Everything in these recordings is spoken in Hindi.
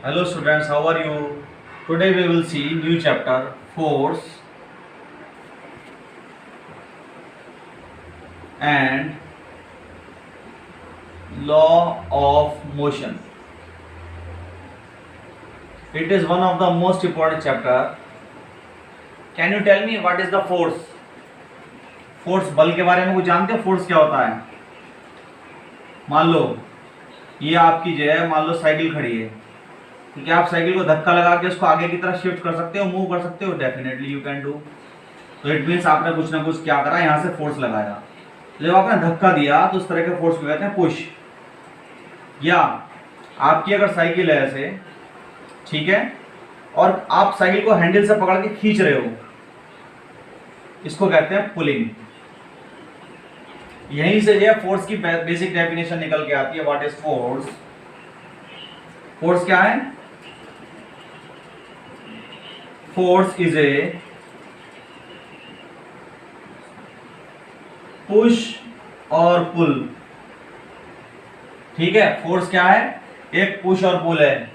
Hello students, how are you? Today we will see new chapter force and law of motion. It is one of the most important chapter. Can you tell me what is the force? Force बल के बारे में कुछ जानते हो? फोर्स क्या होता है? मान लो ये आपकी जो है, मान लो साइकिल खड़ी है, ठीक है, आप साइकिल को धक्का लगा के उसको आगे की तरफ शिफ्ट कर सकते हो, मूव कर सकते हो, डेफिनेटली यू कैन डू। तो इट मीन्स आपने कुछ ना कुछ क्या करा, यहाँ से फोर्स लगाया। जब आपने धक्का दिया तो उस तरह के फोर्स को कहते हैं पुश। या आपकी अगर साइकिल है ऐसे, ठीक है, और आप साइकिल को हैंडल से पकड़ के खींच रहे हो, इसको कहते हैं पुलिंग। यहीं से ये फोर्स की बेसिक डेफिनेशन निकल के आती है। What is force? फोर्स क्या है? फोर्स इज ए पुश और पुल। ठीक है, फोर्स क्या है? एक पुश और पुल है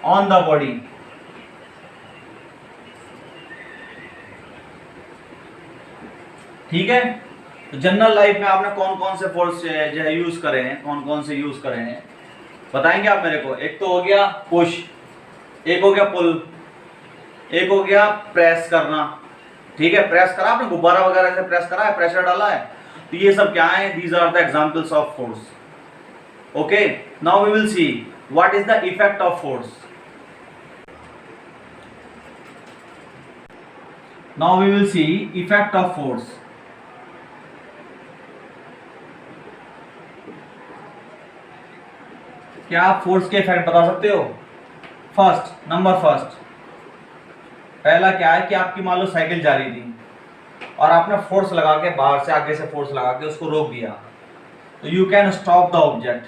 ऑन द बॉडी। ठीक है, तो जनरल लाइफ में आपने कौन कौन से फोर्स जो है यूज करे हैं, कौन कौन से यूज करे हैं बताएंगे आप मेरे को? एक तो हो गया पुश, एक हो गया पुल, एक हो गया प्रेस करना। ठीक है, प्रेस करा आपने, गुब्बारा वगैरह से प्रेस करा है, प्रेशर डाला है, तो ये सब क्या है? These are the examples of force. Okay, now we will see what is the effect of force. Now we will see effect of force. क्या आप फोर्स के इफेक्ट बता सकते हो? फर्स्ट, नंबर फर्स्ट, पहला क्या है कि आपकी मान लो साइकिल जा रही थी और आपने फोर्स लगा के, बाहर से आगे से फोर्स लगा के उसको रोक दिया, तो you can stop the object.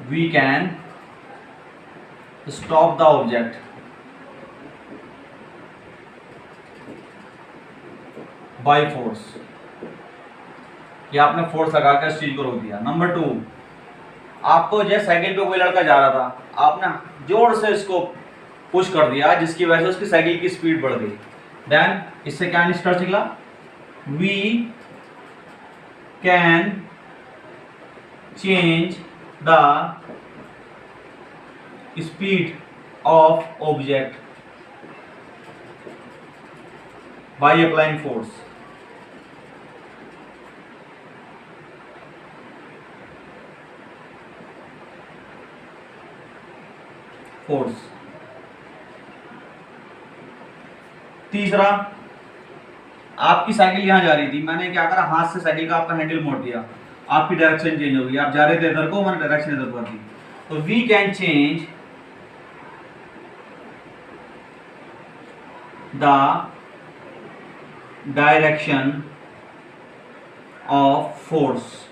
We can stop the object by force. ये आपने फोर्स लगा के उस चीज को रोक दिया। नंबर टू, आपको जो साइकिल पे कोई लड़का जा रहा था, आपने जोर से इसको पुश कर दिया जिसकी वजह से उसकी साइकिल की स्पीड बढ़ गई। देन इससे क्या निष्कर्ष निकला? We can change the speed of object by applying force. Force. तीसरा, आपकी साइकिल यहां जा रही थी, मैंने क्या करा, हाथ से साइकिल का आपका हैंडल मोड़ दिया, आपकी डायरेक्शन चेंज हो गई, आप जा रहे थे इधर को, मैंने डायरेक्शन इधर कर दी। तो we can change the direction of force.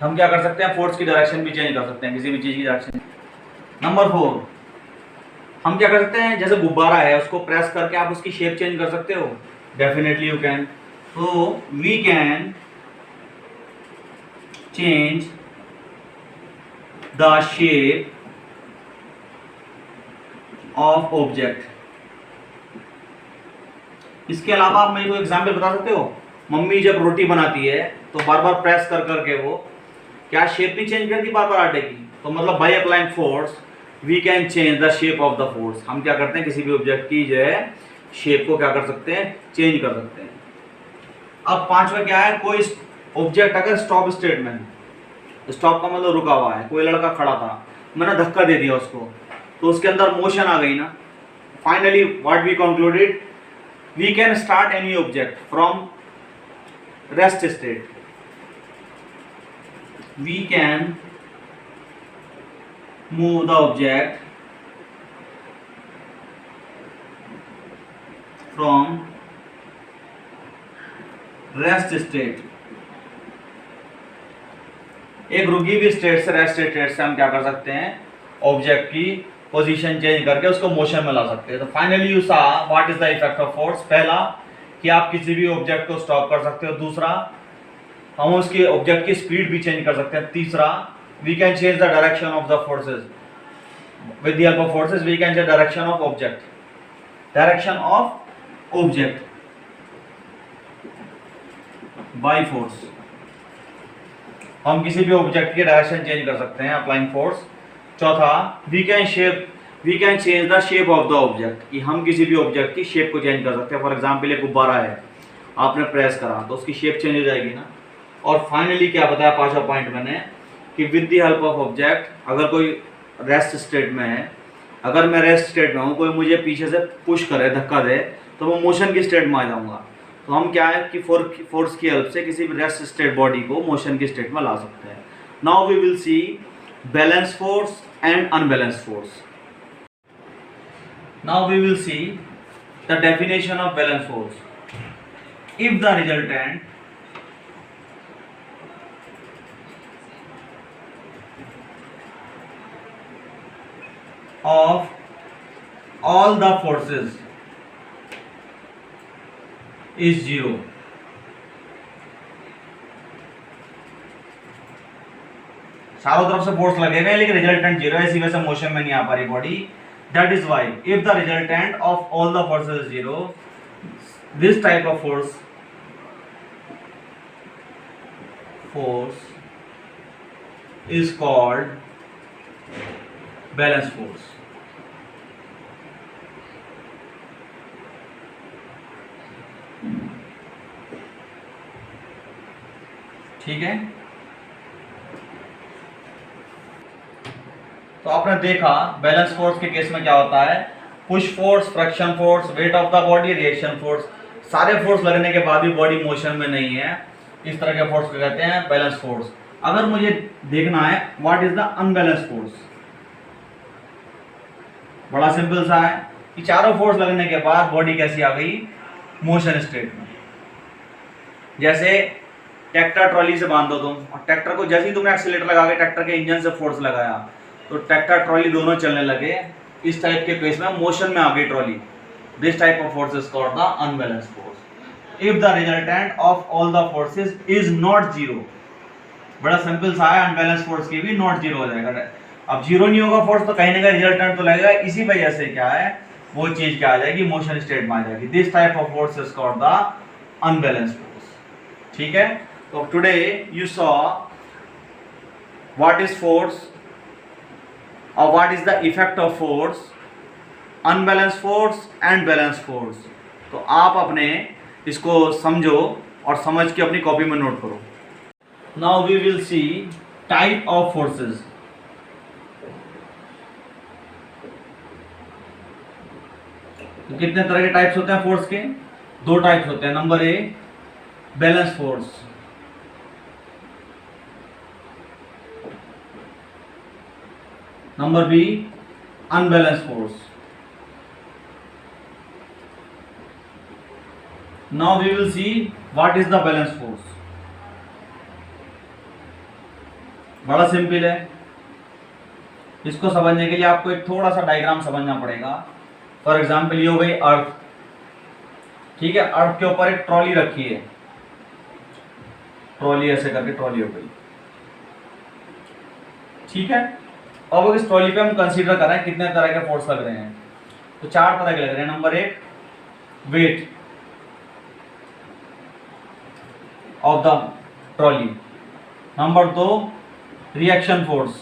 हम क्या कर सकते हैं? फोर्स की डायरेक्शन भी चेंज कर सकते हैं, किसी भी चीज की डायरेक्शन। नंबर फोर, हम क्या कर सकते हैं? जैसे गुब्बारा है, उसको प्रेस करके आप उसकी शेप चेंज कर सकते हो, डेफिनेटली यू कैन। तो we can change the shape of object. इसके अलावा आप मेरे को एग्जाम्पल बता सकते हो? मम्मी जब रोटी बनाती है तो बार बार प्रेस कर करके वो क्या शेप भी चेंज करती बार बार आटे की? तो मतलब by applying force we can change the shape of the force. हम क्या करते हैं? किसी भी ऑब्जेक्ट की जो है शेप को क्या कर सकते हैं? चेंज कर सकते हैं। अब पांचवा क्या है? कोई ऑब्जेक्ट अगर स्टॉप स्टेट में, स्टॉप का मतलब रुका हुआ है, कोई लड़का खड़ा था, मैंने धक्का दे दिया उसको, तो उसके अंदर मोशन आ गई ना। Finally what we concluded, we can start any object from rest state. We can move the object from rest state। एक रुकी हुई स्टेट से, रेस्ट स्टेट से हम क्या कर सकते हैं? ऑब्जेक्ट की पोजीशन चेंज करके उसको मोशन में ला सकते हैं। तो फाइनली यू सा what is the effect of force. पहला कि आप किसी भी ऑब्जेक्ट को स्टॉप कर सकते हो। दूसरा, हम उसके ऑब्जेक्ट की स्पीड भी चेंज कर सकते हैं। तीसरा, we can change the direction of the forces. with the help of forces we can change direction of object, direction of object by force. हम किसी भी ऑब्जेक्ट की डायरेक्शन चेंज कर सकते हैं अप्लाइंग फोर्स. चौथा, we can change the shape of the object, कि हम किसी भी ऑब्जेक्ट की शेप को चेंज कर सकते हैं. फॉर एग्जांपल एक गुब्बारा है, आपने प्रेस करा तो उसकी शेप चेंज हो जाएगी ना. और फाइनली क्या बताया पांचवा पॉइंट मैंने, कि with the help of object, अगर कोई रेस्ट स्टेट में है, अगर मैं रेस्ट स्टेट में हूँ, कोई मुझे पीछे से पुश करे, धक्का दे, तो मैं मोशन की स्टेट में आ जाऊँगा. तो हम क्या है कि फोर्स की हेल्प से किसी भी रेस्ट स्टेट बॉडी को मोशन की स्टेट में ला सकते हैं. Now we will see balance force and unbalance force. Now we will see the definition of balance force. If the resultant of all the forces is zero, चारों तरफ से फोर्स लगेगा लेकिन रिजल्टेंट जीरो है, इसी वजह से मोशन में नहीं आ पा रही body. That is why if the resultant of all the forces is zero, this type of force is called balance force. ठीक है, तो आपने देखा बैलेंस फोर्स के केस में क्या होता है. Push force, friction force, wait of the body, reaction force, सारे फोर्स लगने के बाद भी बॉडी मोशन में नहीं है, इस तरह के फोर्स को कहते हैं बैलेंस फोर्स. अगर मुझे देखना है what is the unbalance force, बड़ा सिंपल सा है कि चारों फोर्स लगने के बाद बॉडी कैसी आ गई, मोशन स्टेट में. जैसे ट्रैक्टर ट्रॉली से बांध दो तुम, और ट्रैक्टर को जैसे ही तुमने एक्सीलेटर लगा के ट्रैक्टर के इंजन से फोर्स लगाया तो ट्रैक्टर ट्रॉली दोनों चलने लगे. इस टाइप के केस में मोशन में आ गई trolley. This type of force is called the unbalance force. If the resultant of all the forces is not zero, बड़ा सिंपल सा है, अनबैलेंस फोर्स की भी नॉट जीरो हो जाएगा. अब जीरो नहीं होगा फोर्स तो कहीं ना कहीं रिजल्टेंट तो लगेगा, इसी वजह से क्या है वो चीज क्या आ जाएगी, मोशन स्टेट में आ जाएगी. This type of force is called the unbalance force. ठीक है, तो today you saw what is force और what is the effect of force, unbalance force and balance force. तो आप अपने इसको समझो और समझ के अपनी कॉपी में नोट करो. Now we will see type of forces. तो कितने तरह के टाइप्स होते हैं फोर्स के, दो टाइप्स होते हैं. Number A balance force, number B unbalance force. Now we will see what is the balance force. बड़ा सिंपल है, इसको समझने के लिए आपको एक थोड़ा सा डायग्राम समझना पड़ेगा. फॉर एग्जाम्पल ये हो गई अर्थ, ठीक है, अर्थ के ऊपर एक ट्रॉली रखी है, ट्रॉली ऐसे करके ट्रॉली हो गई. ठीक है, अब इस ट्रॉली पे हम कंसीडर कर रहे हैं कितने तरह के फोर्स लग रहे हैं. तो चार तरह के लग रहे हैं. नंबर एक wait of the trolley, number दो रिएक्शन फोर्स,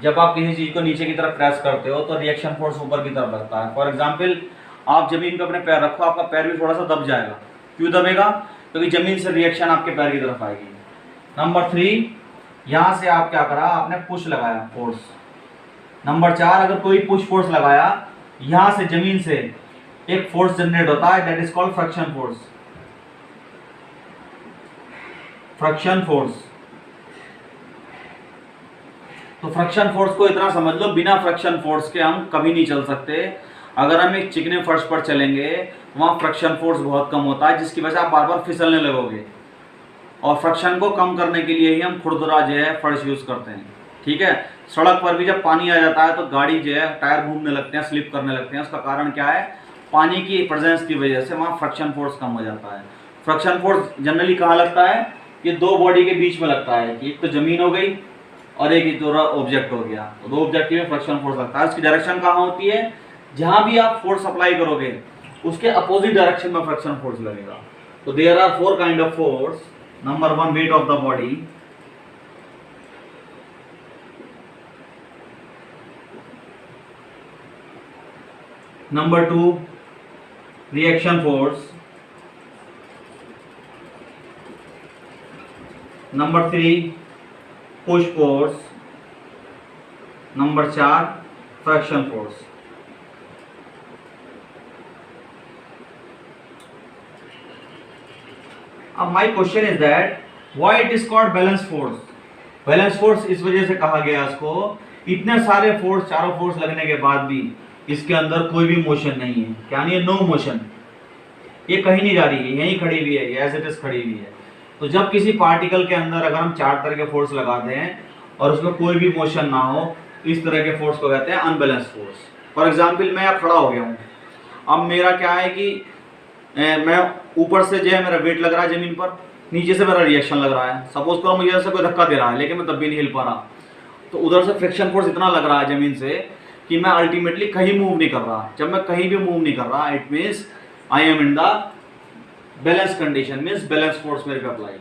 जब आप किसी चीज को नीचे की तरफ प्रेस करते हो तो रिएक्शन फोर्स ऊपर की तरफ लगता है. फॉर एग्जांपल आप जमीन पे अपने पैर रखो, आपका पैर भी थोड़ा सा दब जाएगा. क्यों दबेगा, क्योंकि जमीन से रिएक्शन आपके पैर की तरफ आएगी. नंबर थ्री, यहां से आप क्या करा, आपने पुश लगाया फोर्स. नंबर चार, अगर कोई पुश फोर्स लगाया, यहां से जमीन से एक फोर्स जनरेट होता है, that is called friction force. Friction force, तो फ्रिक्शन फोर्स को इतना समझ लो, बिना फ्रिक्शन फोर्स के हम कभी नहीं चल सकते. अगर हम एक चिकने फर्श पर चलेंगे वहाँ फ्रिक्शन फोर्स बहुत कम होता है, जिसकी वजह से आप बार बार फिसलने लगोगे. और फ्रिक्शन को कम करने के लिए ही हम खुरदुरा जो है फर्श यूज करते हैं. ठीक है, सड़क पर भी जब पानी आ जाता है तो गाड़ी जो है टायर घूमने लगते हैं, स्लिप करने लगते हैं. उसका कारण क्या है, पानी की प्रेजेंस की वजह से वहाँ फ्रिक्शन फोर्स कम हो जाता है. फ्रिक्शन फोर्स जनरली कहाँ लगता है, ये दो बॉडी के बीच में लगता है कि एक तो जमीन हो गई और एक जो ऑब्जेक्ट हो गया, तो दो ऑब्जेक्ट में फ्रिक्शन फोर्स लगता है। उसकी डायरेक्शन कहाँ होती है, जहां भी आप फोर्स अप्लाई करोगे उसके अपोजिट डायरेक्शन में फ्रिक्शन फोर्स लगेगा। तो there are 4 kind of force. Number 1 weight of the body, number 2 reaction force, number 3 push force, number 4 friction force. अब my question is that why it is called balance force. Balance force इस वजह से कहा गया इसको, इतने सारे फोर्स, चारों फोर्स लगने के बाद भी इसके अंदर कोई भी मोशन नहीं है। क्या नहीं है, नो मोशन। ये कहीं नहीं जा रही है, यहीं खड़ी हुई है, एज इट इज खड़ी हुई है। तो जब किसी पार्टिकल के अंदर अगर हम 4 तरह के फोर्स लगाते हैं और उसमें कोई भी मोशन ना हो, इस तरह के फोर्स को कहते हैं अनबैलेंस फोर्स। फॉर एग्जाम्पल मैं अब खड़ा हो गया हूँ, अब मेरा क्या है कि मैं ऊपर से जो है मेरा वेट लग रहा है जमीन पर, नीचे से मेरा रिएक्शन लग रहा है। सपोज करो मुझे ऐसा कोई धक्का दे रहा है लेकिन मैं तब भी नहीं हिल पा रहा, तो उधर से फ्रिक्शन फोर्स इतना लग रहा है जमीन से कि मैं अल्टीमेटली कहीं मूव नहीं कर रहा। जब मैं कहीं भी मूव नहीं कर रहा, it means I am in the balance condition, means balance force मेरे पे अप्लाई है।